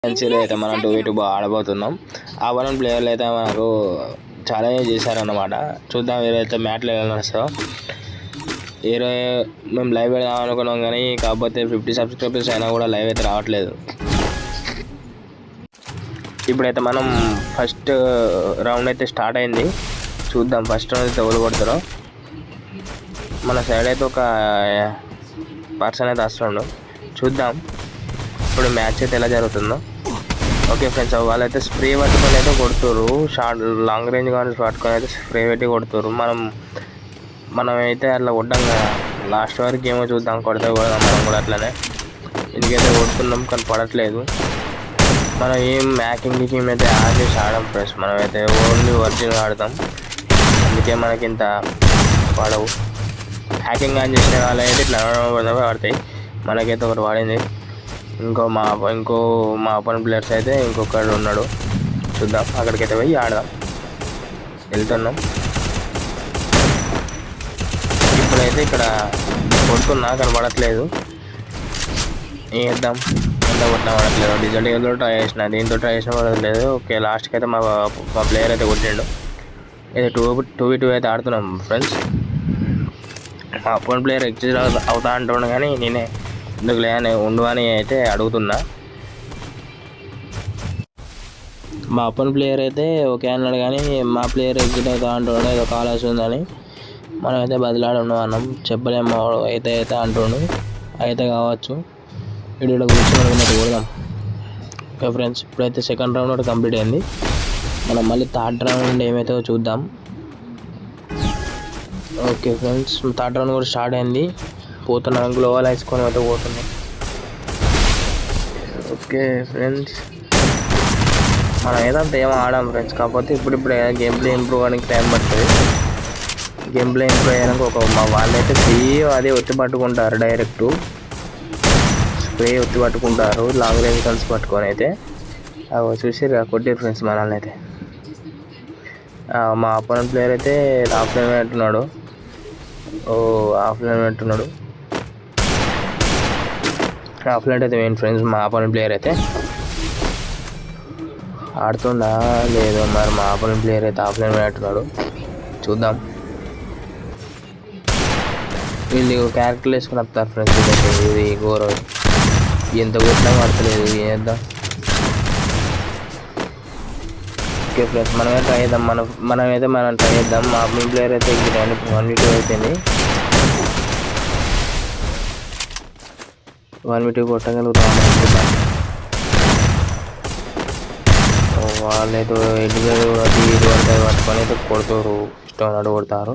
మంచిగా అయితే మనం 2v2 బాగా ఆడబోతున్నాం. ఆ 1 ప్లేయర్లు అయితే మనకు ఛాలెంజ్ చేశారన్నమాట. చూద్దాం ఏదైతే మ్యాట్లు ఎలా వస్తాయో. మేము లైవ్ పెడదాం అనుకున్నాం కానీ కాకపోతే 50 సబ్స్క్రైబర్స్ అయినా కూడా లైవ్ అయితే రావట్లేదు. ఇప్పుడైతే మనం ఫస్ట్ రౌండ్ అయితే స్టార్ట్ అయింది. చూద్దాం ఫస్ట్ రౌండ్ అయితే ఎవరు కొడతారో. మన సైడ్ అయితే ఒక పర్సన్ అయితే వస్తుండు. చూద్దాం ఇప్పుడు మ్యాచ్ అయితే ఎలా జరుగుతుందో. ఓకే ఫ్రెండ్స్, వాళ్ళైతే స్ప్రే పట్టుకొని అయితే కొడుతురు. లాంగ్ రేంజ్ కానీ పట్టుకొని అయితే స్ప్రే పెట్టి కొడుతురు. మనమైతే అట్లా కొట్టాం కదా, లాస్ట్ వరకు ఏమో చూద్దాం, కొడితే కొడదాం మనం కూడా అట్లనే. ఇందుకైతే కొడుతున్నాం కానీ పడట్లేదు. మనం ఏం మ్యాకింగ్ గేమ్ అయితే చేసి ఆడాం ఫ్రెండ్స్. మనమైతే ఓన్లీ ఒరిజినల్ ఆడతాం, అందుకే మనకి ఇంత పడవు. హ్యాకింగ్ ఆన్ చేసిన వాళ్ళు అయితే ఇట్లా పడతాయి. మనకైతే ఒకటి పడింది. ఇంకో మా అపోనెంట్ ప్లేయర్స్ అయితే ఇంకొకడు ఉన్నాడు. చూద్దాం, అక్కడికైతే పోయి ఆడదాం. వెళ్తున్నాం. ఇప్పుడైతే ఇక్కడ కొడుతున్నా కనబడట్లేదు. వేద్దాం, ఎంత కొట్టినా పడట్లేదు. డిజల్తో ట్రై చేసిన, దీంతో ట్రై చేసినా పడట్లేదు. ఓకే, లాస్ట్కి అయితే మా ప్లేయర్ అయితే కొట్టిండు. ఇది 2v2 అయితే ఆడుతున్నాం ఫ్రెండ్స్. మా అపోనెంట్ ప్లేయర్ ఎగ్జిట్ అవుతా అంటున్నాను కానీ నేనే ఎందుకు లేని ఉండు అని అయితే అడుగుతున్నా. మా అపోనెంట్ ప్లేయర్ అయితే ఓకే అన్నాడు కానీ మా ప్లేయర్ ఎగ్జిట్ అవుతా అంటున్నాడు, ఏదో కాల్ వస్తుందని. మనం అయితే బదిలాడు అన్నాం, చెప్పలేము అయితే అంటుండు. అయితే కావచ్చు, వీడియోలో కూర్చొని కొడదాం. ఓకే ఫ్రెండ్స్, ఇప్పుడైతే సెకండ్ రౌండ్ కూడా కంప్లీట్ అయింది. మనం మళ్ళీ థర్డ్ రౌండ్ ఏమైతే చూద్దాం. ఓకే ఫ్రెండ్స్, థర్డ్ రౌండ్ కూడా స్టార్ట్ అయింది. పోతున్నాం, గ్లోవల్ వేసుకొని అయితే పోతున్నాం. ఓకే ఫ్రెండ్స్, మనం ఏదంతా ఏమో ఆడాం ఫ్రెండ్స్. కాకపోతే ఇప్పుడు గేమ్ ప్లే ఇంప్రూవ్ అవ్వడానికి టైం పడుతుంది. గేమ్ ప్లే ఇంప్రూవ్ అయ్యాక మా వాళ్ళైతే అదే ఒత్తి పట్టుకుంటారు, డైరెక్ట్ స్ప్రే ఒత్తి పట్టుకుంటారు, లాంగ్ రేంజ్ గన్స్ పట్టుకొని అయితే. అవి చూసి కొట్టారు ఫ్రెండ్స్ మనల్ని అయితే. మా అపోనెంట్ ప్లేయర్ అయితే ఆఫ్లైన్ అంటున్నాడు. ఆఫ్లైన్ అయితే మెయిన్ ఫ్రెండ్స్. మా అపోనెంట్ ప్లేయర్ అయితే ఆడుతుండా లేదు మరి. మా అపోనెంట్ ప్లేయర్ అయితే ఆఫ్లైన్ అంటున్నాడు. చూద్దాం, వీళ్ళు క్యారెక్టర్లు వేసుకుని వస్తారు ఫ్రెండ్స్. ఇది ఘోరం, ఎంత కొట్టినా పడతలేదు. ఏద్దాం. ఓకే ఫ్రెండ్స్, మనమే ట్రై చేద్దాం. మనం ట్రై చేద్దాం. మా అపోనెంట్ ప్లేయర్ అయితే 1v2 అయిపోయింది. 1v2 కొట్టగలుగుతాం. వాళ్ళైతే ఇది పట్టుకొని అయితే కొడుతారు, ఇష్టం అన్నాడు కొడతారు,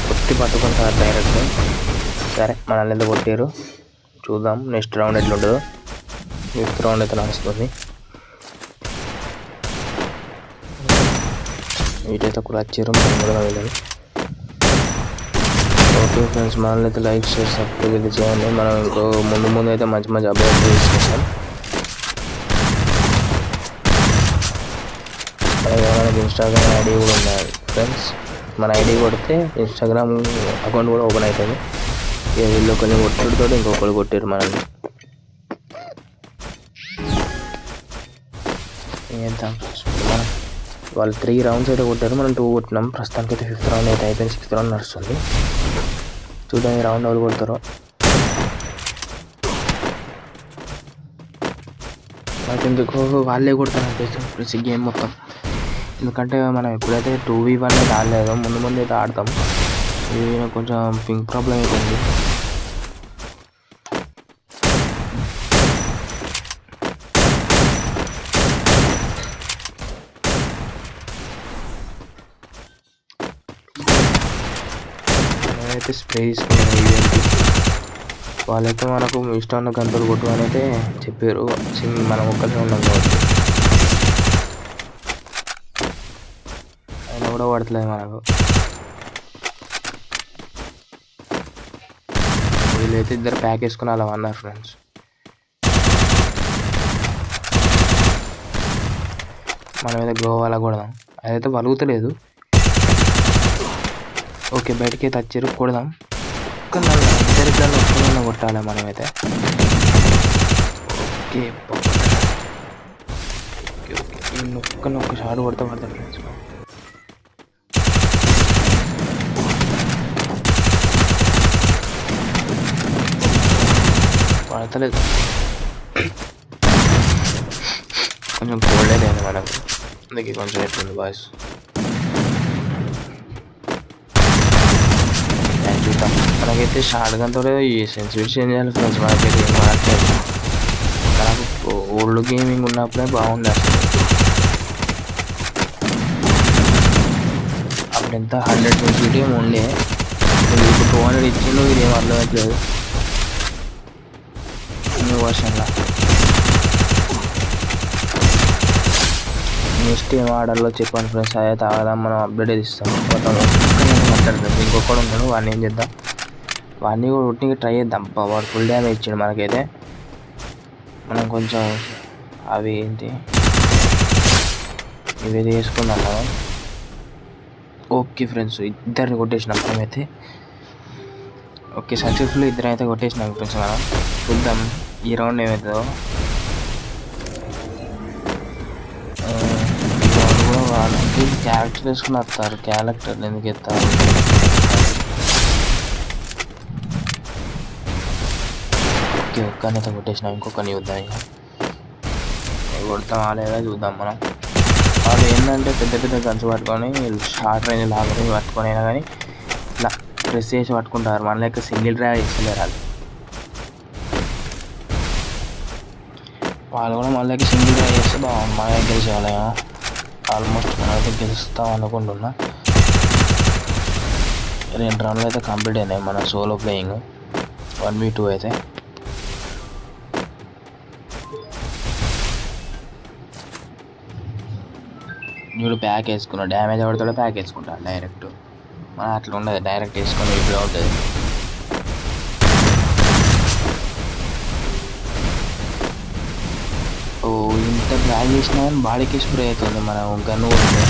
కొట్టి పట్టుకుంటారు డైరెక్ట్. సరే, మనల్ని ఎంత కొట్టారు చూద్దాం. నెక్స్ట్ రౌండ్ ఎట్లుంటుందో. నెక్స్ట్ రౌండ్ అయితే నడుస్తుంది. వీటైతే కూడా వచ్చారు, మనం కూడా వెళ్ళాలి. ఓకే ఫ్రెండ్స్, మనల్ని అయితే లైక్ షేర్ సబ్స్క్రైబ్ అయితే చేయండి. మనం ఇంకో ముందు అయితే మంచి అప్డేట్ తీసుకొస్తాం. మనకి ఇన్స్టాగ్రామ్ ఐడి కూడా ఉన్నాయి ఫ్రెండ్స్. మన ఐడి కొడితే ఇన్స్టాగ్రామ్ అకౌంట్ కూడా ఓపెన్ అవుతుంది. వీళ్ళు కొన్ని కొట్టుడితో ఇంకొకరు కొట్టారు మనల్ని. వాళ్ళు 3 రౌండ్స్ అయితే కొట్టారు, మనం 2 కొట్టినాం. ప్రస్తుతానికి అయితే 5th రౌండ్ అయితే అయిపోయింది. 6th రౌండ్ నడుస్తుంది. చూద్దాం ఈ రౌండ్ ఎవరు కొడతారో. నాకు ఎందుకు వాళ్ళే కొడతారు అనిపిస్తుంది గేమ్ మొత్తం. ఎందుకంటే మనం ఎప్పుడైతే 2v1 అయితే ఆడలేదో, ముందు అయితే ఆడతాం. ఇది కొంచెం పింక్ ప్రాబ్లం అయిపోయింది. అయితే స్ప్రే తీసుకున్నాం. వాళ్ళైతే మనకు ఇష్టం ఉన్న గంటలు కొట్టు అని అయితే చెప్పారు. మనం ఒక్కనే ఉన్నాం కాబట్టి అయినా కూడా పడతలేదు మనకు. వీళ్ళైతే ఇద్దరు ప్యాక్ వేసుకుని అలా అన్నారు ఫ్రెండ్స్. మనం అయితే గ్లోవాలా కొడదాం. అదైతే వలుగుతలేదు. ఓకే, బయటకి అయితే వచ్చారు, కొడదాం. ఇద్దరిలో కొట్టాలి మనమైతే. ఓకే, ఒక్క షాట్ కొడతా ఫ్రెండ్స్. పడతలేదు, కొంచెం కోల్డ్ అయింది మనకు, అందుకే కొంచెం ఎట్లుంది బాయ్స్. చూద్దాం. మనకైతే షార్ట్ గన్తో ఈ సెన్సిటివిటీ చేంజ్ చేయాలి ఫ్రెండ్స్. మనకైతే ఏం మాట్లాడలేదు. మనకు ఓల్డ్ గేమింగ్ ఉన్నప్పుడే బాగుంది అసలు. అప్పుడు ఎంత 100 సెన్సిటివిటీ ఏమి ఉండే, ఇప్పుడు 200 ఇచ్చిండు. ఇది ఏం అర్థమవుతలేదు న్యూ వర్షన్లో. నెక్స్ట్ ఏం ఆర్డర్లో చెప్పండి ఫ్రెండ్స్, అదే తాగదాం, మనం అప్డేట్ ఇస్తాం. మొత్తం మాట్లాడుతుంది. ఇంకొకడు ఉన్నాడు, వాడిని ఏం చేద్దాం, వాడిని కూడా రొట్టింగ్ ట్రై చేద్దాం. వాడు ఫుల్ డ్యామేజ్ ఇచ్చాడు మనకైతే. మనం కొంచెం అవి ఏంటి ఇవి తీసుకుందాం మనం. ఓకే ఫ్రెండ్స్, ఇద్దరిని కొట్టేసినాం మనమైతే. ఓకే, సక్సెస్ఫుల్ ఇద్దరు అయితే కొట్టేసినాం ఫ్రెండ్స్. మనం చూద్దాం ఈ రౌండ్ ఏమవుతుందో. కూడా వాళ్ళకి క్యారెక్టర్ వేసుకుని వస్తారు. క్యారెక్టర్ ఎందుకు ఎత్తారు? ఓకే, ఒక్కనైతే కొట్టేసినాం. ఇంకొకరిని చూద్దాం. ఇక కొడతాం లేదా చూద్దాం మనం. వాళ్ళు ఏంటంటే పెద్ద పెద్ద గన్స్ పట్టుకొని షార్ట్ రేంజ్ లాంగ్ రేంజ్ పట్టుకొని అయినా కానీ ఇట్లా ప్రెస్ చేసి పట్టుకుంటారు. మన లెక్క సింగిల్ డ్రైవ్ చేస్తలేరు వాళ్ళు కూడా మన లెక్క సింగిల్ డ్రైవ్ చేస్తే బాగుంది. మన దగ్గర గెలిచేవాళ్ళేమో. ఆల్మోస్ట్ మనమైతే గెలుస్తాం అనుకుంటున్నా. 2 రౌండ్లు అయితే కంప్లీట్ అయినాయి మన సోలో ప్లేయింగ్ 1v2 అయితే. వీడు ప్యాక్ వేసుకున్నాడు, డ్యామేజ్ పడతాడు, ప్యాక్ వేసుకుంటాడు డైరెక్ట్. మన అట్లా ఉండదు, డైరెక్ట్ వేసుకొని ఇప్పుడు ఉంటుంది. ఓ ఇంత డ్రాగ్ చేసినా కానీ బాడీకి స్ప్రే అవుతుంది మన గన్ను కొడితే.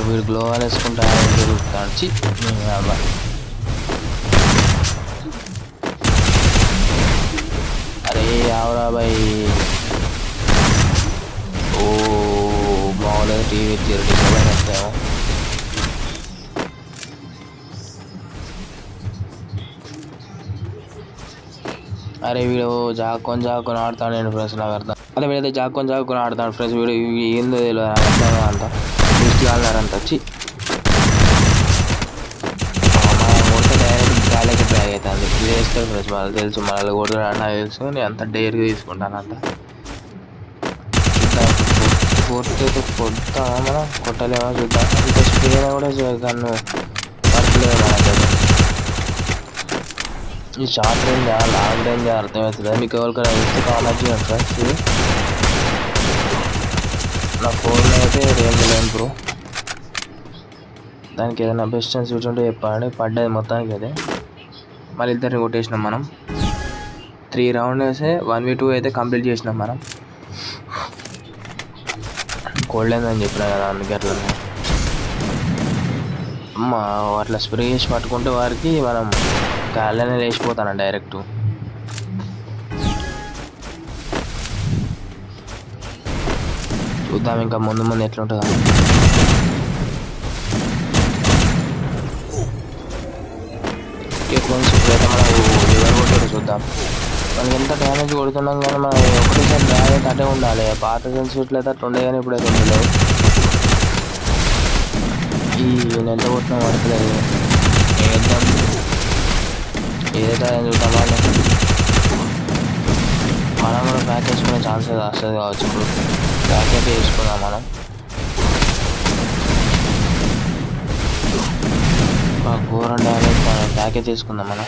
వీడు గ్లోవాల్ వేసుకుంటా జరుగుతాడు. అరే ఆవరా బాయ్. ఓ బాగోలేదు, టీవీ డిస్టర్బ్ వస్తాయేమో. అరే వీడు జాక్కొని ఆడుతాడు నేను ఫ్రెండ్స్. నాకు అర్థం అదే వీడైతే జాక్కొని ఆడుతాడు ఫ్రెండ్స్. వీడు ఏందో తెలియదు అర్థం అంతా వేస్ట్ కాలన్నారంత వచ్చి కొడితే డైరెక్ట్ గాలికి బ్యాగ్ అవుతుంది. ఇది వేస్తారు ఫ్రెండ్స్, మనకు తెలుసు. మనల్ని కొడుతాడు నాకు తెలుసు. నేను అంత డేర్గా తీసుకుంటాను అంత. కొడితే కొడతా మనం, కొట్టలేమో చూద్దాం. ఇంత స్పీడ్ కూడా గన్ను పడతలేదు మనకైతే. ఈ షార్ట్ రేంజ్ లాంగ్ రేంజ్ అర్థమవుతుంది. మీకు ఎవరికైనా ఎంత కావాలని చేయండి ఫ్రెండ్స్. ఇది నా ఫోన్లో అయితే రేంజ్ లేదు బ్రో. దానికి ఏదైనా బెస్ట్ అని స్విచ్ ఉంటే చెప్పండి. పడ్డది మొత్తానికి అదే. మళ్ళీ ఇద్దరిని కొట్టేసినాం మనం. 3 రౌండ్ వేసి 1v2 అయితే కంప్లీట్ చేసినాం మనం. కోల్డ్ అయిందని చెప్పినా కదా, అందుకే అట్లా అమ్మ అట్లా స్ప్రే చేసి పట్టుకుంటే వారికి మనం గాలిలోనే లేచిపోతాను డైరెక్ట్. చూద్దాం ఇంకా ముందు ఎట్లుంటుందో. ఇప్పుడైతే మనం ఎవరు కొట్టారో చూద్దాం. మనకి ఎంత డ్యామేజ్ కొడుతున్నాం కానీ మనం ఒకటేసారి డ్యామేజ్ అటే ఉండాలి. పాత సెన్సిటివిటీలు అయితే అట్లా ఉండే కానీ ఇప్పుడైతే ఉండలేవు. ఈ నేను ఎంత కొట్టినా పడతలేదు. వేద్దాం ఏదైతే చూద్దాం. మనం కూడా ప్యాక్ చేసుకునే ఛాన్సెస్ వస్తుంది కావచ్చు. ఇప్పుడు ప్యాక్ అయితే వేసుకుందాం మనం. ఘోరం డ్యామేజ్ ప్యాక్ అయితే తీసుకుందాం మనం.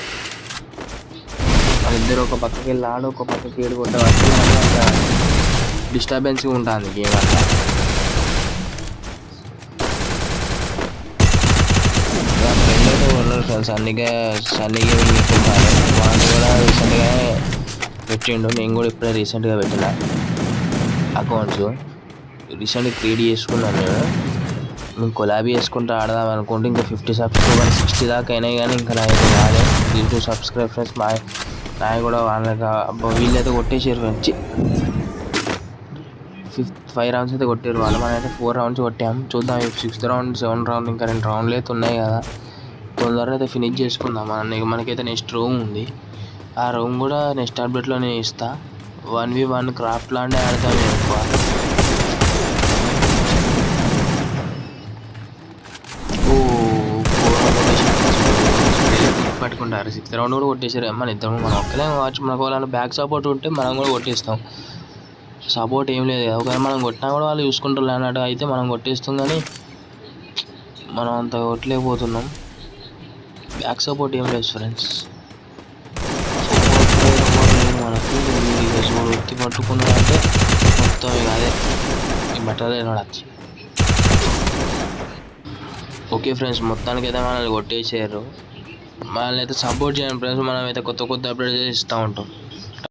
వాళ్ళిద్దరు ఒక పక్కకి వెళ్ళి ఆడు, ఒక పక్కకి ఏడు కొట్టవచ్చు. డిస్టర్బెన్స్గా ఉంటుంది గేమ్ అట్లా. ఫ్రెండ్ అయితే కొన్నారు ఫ్రెండ్స్. సన్నీ గేమింగ్ పెట్టుకుంటాను. వాళ్ళు కూడా రీసెంట్గానే పెట్టిండు. నేను కూడా ఇప్పుడే రీసెంట్గా పెట్టిన అకౌంట్స్. రీసెంట్గా క్రియేట్ చేసుకున్నాను నేను కొలాబీ చేసుకుంటూ ఆడదాం అనుకుంటే ఇంకా 50 సబ్స్క్రైబర్స్ 60 దాకా అయినాయి కానీ ఇంకా నాకైతే రాలేదు. 2 సబ్స్క్రైబర్స్ నాయ కూడా వాళ్ళకి వీళ్ళైతే కొట్టేసారు ఫ్రెండ్స్. 5 రౌండ్స్ అయితే కొట్టారు వాళ్ళు. మనం అయితే 4 రౌండ్స్ కొట్టాం. చూద్దాం 6th రౌండ్ 7 రౌండ్ ఇంకా 2 రౌండ్లు అయితే ఉన్నాయి కదా, తొందరగా అయితే ఫినిష్ చేసుకుందాం. మనకైతే నెక్స్ట్ రూమ్ ఉంది, ఆ రూమ్ కూడా నెక్స్ట్ అప్డేట్లో నేను ఇస్తా. 1v1 క్రాఫ్ట్ లాంటి ఆడతాం ఎక్కువ. పట్టుకుంటారు 6th రౌండ్ కూడా కొట్టేసారు. మన ఇద్దరు మనం ఒక్కలే కావచ్చు, మనకు వాళ్ళ బ్యాక్ సపోర్ట్ ఉంటే మనం కూడా కొట్టేస్తాం. సపోర్ట్ ఏం లేదు కదా, ఒకవేళ మనం కొట్టినా కూడా వాళ్ళు చూసుకుంటారు అన్నట్టు అయితే మనం కొట్టేస్తాం. కానీ మనం అంత కొట్టలేకపోతున్నాం, బ్యాక్ సపోర్ట్ ఏం లేదు ఫ్రెండ్స్. మనకు చూడు ఎత్తి పట్టుకున్నాడంటే మొత్తం ఇక అదే ఈ బట్టలు నడచ్చు. ఓకే ఫ్రెండ్స్, మొత్తానికి అయితే మనల్ని కొట్టేసారు. మనల్ని అయితే సపోర్ట్ చేయండి ఫ్రెండ్స్, మనం అయితే కొత్త అప్డేట్ చేసి ఇస్తూ ఉంటాం.